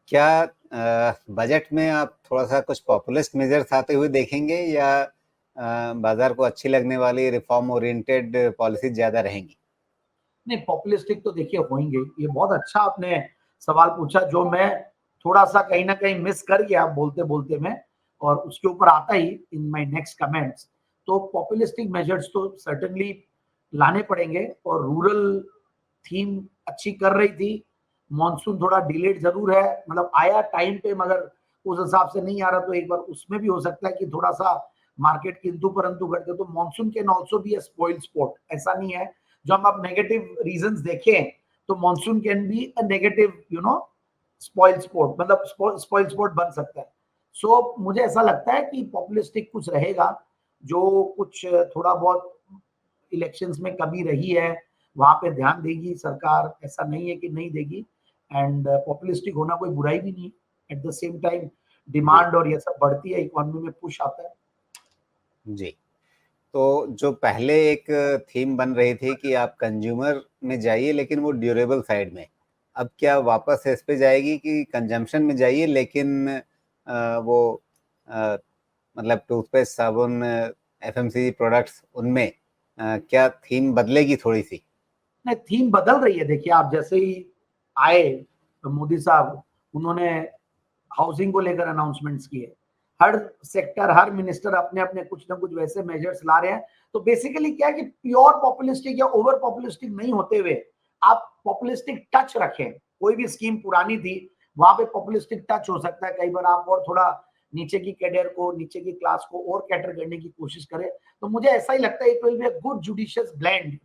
क्या बजट में आप थोड़ा-सा कुछ पॉपुलिस्ट मेजर्स आते हुए देखेंगे या बाजार को अच्छी लगने वाली रिफॉर्म ओरिएंटेड पॉलिसीज ज़्यादा रहेंगी? नहीं, पॉपुलिस्टिक तो देखिए होंगे। ये बहुत अच्छा आपने सवाल पूछा, जो मैं थोड़ा-सा कहीं न कहीं मिस कर गया बोलते-बोलते में, और उसके ऊपर आता ही इन माय नेक्स्ट कमेंट्स। तो पॉपुलिस्टिक मेजर्स तो सर्टेनली लाने पड़ेंगे, और रूरल थीम अच्छी कर रही थी। मॉनसून थोड़ा डिलेड ज़रूर है, मतलब आया टाइम पे, मगर उस हिसाब से नहीं आ रहा, तो एक बार उसमें भी हो सकता है कि थोड़ा-सा मार्केट किंतु-परंतु करके, तो monsoon can also be a spoiled sport. ऐसा नहीं है, जो हम अब नेगेटिव रीजंस देखें, तो monsoon can be a negative spoil sport, मतलब स्पॉइल स्पोर्ट बन सकता है। सो मुझे ऐसा लगता है कि पॉपुलिस्टिक कुछ रहेगा, जो कुछ थोड़ा बहुत इलेक्शंस में कमी रही है, वहां पे ध्यान देगी सरकार, ऐसा नहीं है कि नहीं देगी। एंड पॉपुलिस्टिक होना कोई बुराई भी नहीं है। एट द सेम टाइम जी, डिमांड और ये सब बढ़ती है, इकोनॉमी में पुश आता है। जी। तो जो पहले एक थीम बन रही थी कि आप कंज्यूमर में जाइए लेकिन वो ड्यूरेबल साइड में, अब क्या वापस इस पे जाएगी कि कंजम्पशन में जाइए लेकिन वो अ, मतलब टूथपेस्ट, साबुन, एफएमसीजी प्रोडक्ट्स उनमें क्या थीम बदलेगी थोड़ी-सी? नहीं, थीम बदल रही है। देखिए, आप जैसे ही आए तो मोदी साहब, उन्होंने हाउसिंग को लेकर अनाउंसमेंट्स किए। हर सेक्टर, हर मिनिस्टर अपने अपने कुछ ना कुछ वैसे मेजर्स ला रहे हैं। तो बेसिकली क्या है कि प्योर पॉपुलिस्टिक या ओवर पॉपुलिस्टिक नहीं होते हुए आप पॉपुलिस्टिक टच रखें। कोई भी स्कीम पुरानी थी, वहां पे पॉपुलिस्टिक टच हो सकता है। कई बार आप और थोड़ा नीचे की कैडर को, नीचे की क्लास को और कैटर करने की कोशिश करें। तो मुझे ऐसा ही लगता है, it will be a good judicious blend,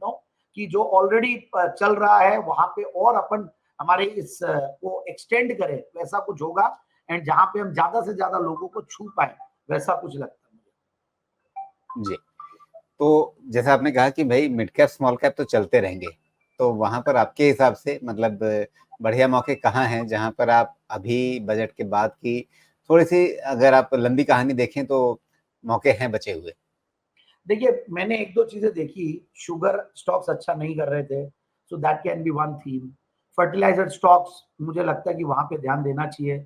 कि जो ऑलरेडी चल रहा है वहां पे और अपन हमारे इस को एक्सटेंड करें, वैसा कुछ होगा। एंड जहां पे हम ज्यादा से ज्यादा लोगों को छू पाए, वैसा कुछ लगता है जी। तो जैसा आपने कहा कि भई मिड कैप, स्मॉल कैप तो चलते रहेंगे। तो वहाँ पर आपके हिसाब से मतलब बढ़िया मौके कहाँ हैं जहाँ पर आप अभी बजट के बाद की थोड़ी-सी अगर आप लंबी कहानी देखें तो मौके हैं बचे हुए? मुझे। देखिए, मैंने एक दो चीजें देखी। शुगर स्टॉक्स अच्छा नहीं कर रहे थे, so that can be one theme. Fertiliser stocks, मुझे लगता है कि वहां पे ध्यान देना चाहिए।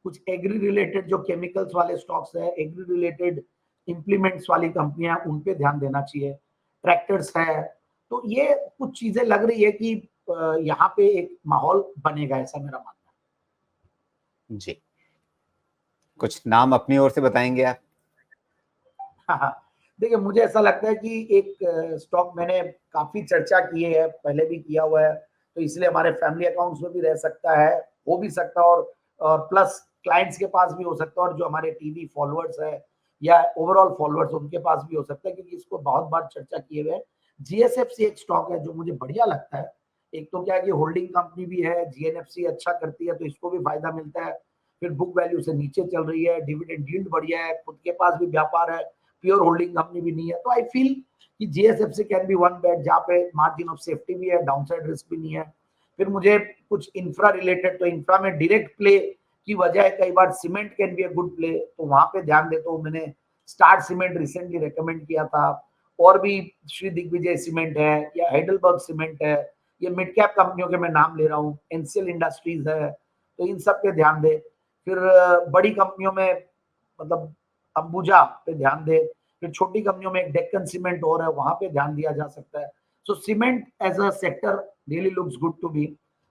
कुछ एग्री रिलेटेड जो केमिकल्स वाले स्टॉक्स है, एग्री रिलेटेड इम्प्लीमेंट्स वाली कंपनियां, उन पे ध्यान देना चाहिए। ट्रैक्टर्स है। तो ये कुछ चीजें लग रही है कि यहाँ पे एक माहौल बनेगा, ऐसा मेरा मानना जी। कुछ नाम अपनी ओर से बताएँगे आप? है। देखिए, मुझे ऐसा लगता है कि एक स्टॉक मैंने काफी चर्चा की है, पहले भी किया हुआ है, तो इसलिए हमारे फैमिली अकाउंट्स में भी रह सकता है, हो भी सकता है, और प्लस क्लाइंट्स के पास भी हो सकता है, और जो हमारे टीवी फॉलोअर्स है या ओवरऑल फॉलोअर्स, उनके पास भी हो सकता है, क्योंकि इसको बहुत बार चर्चा किए हुए हैं। जीएसएफसी एक स्टॉक है जो मुझे बढ़िया लगता है। एक तो क्या है कि होल्डिंग कंपनी भी है, जीएनएफसी अच्छा करती है, तो इसको भी फायदा मिलता है। फिर बुक वैल्यू से नीचे चल रही है, डिविडेंड यील्ड बढ़िया है, खुद के पास भी व्यापार है, प्योर होल्डिंग कंपनी भी नहीं है। तो आई फील कि जीएसएफसी कैन बी वन बेट, जहाँ पे मार्जिन ऑफ सेफ्टी भी है, डाउनसाइड रिस्क भी नहीं है। फिर मुझे कुछ इंफ्रा रिलेटेड, तो इंफ्रा में डायरेक्ट प्ले की बजाय कई बार cement can be a good play, तो वहां पे ध्यान दे। तो मैंने स्टार सीमेंट रिसेंटली रेकमेंड किया था, और भी श्री दिग्विजय सीमेंट है या हाइडलबर्ग सीमेंट है। ये मिड कैप कंपनियों के मैं नाम ले रहा हूँ, एनसीएल इंडस्ट्रीज है, तो इन सब पे ध्यान दे। फिर बड़ी कंपनियों में, मतलब अंबुजा पे ध्यान दे। फिर छोटी कंपनियों में एक डेक्कन सीमेंट और है, वहां पे ध्यान दिया जा सकता है। So cement as a sector really looks good to me.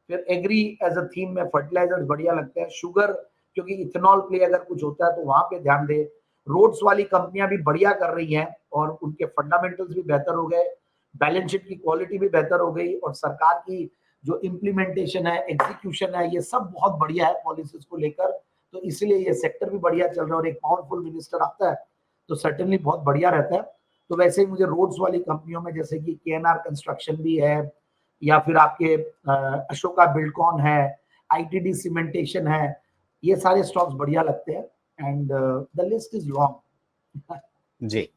फिर एग्री एज अ थीम में फर्टिलाइजर्स बढ़िया लगता है। शुगर, क्योंकि इथेनॉल प्ले अगर कुछ होता है तो वहां पे ध्यान दे। रोड्स वाली कंपनियां भी बढ़िया कर रही हैं, और उनके फंडामेंटल्स भी बेहतर हो गए, बैलेंस शीट की क्वालिटी भी बेहतर हो गई, और सरकार की जो इम्प्लीमेंटेशन है, एग्जीक्यूशन है, ये सब बहुत बढ़िया है पॉलिसीज को लेकर। तो इसलिए ये सेक्टर भी बढ़िया चल रहा है, और एक पावरफुल मिनिस्टर आता है तो सर्टेनली बहुत बढ़िया रहता है। तो वैसे ही मुझे रोड्स वाली कंपनियों में, जैसे कि केएनआर कंस्ट्रक्शन भी है, या फिर आपके अशोका बिल्डकॉन है, आईटीडी सीमेंटेशन है, ये सारे स्टॉक्स बढ़िया लगते हैं। And the list is long. Ji.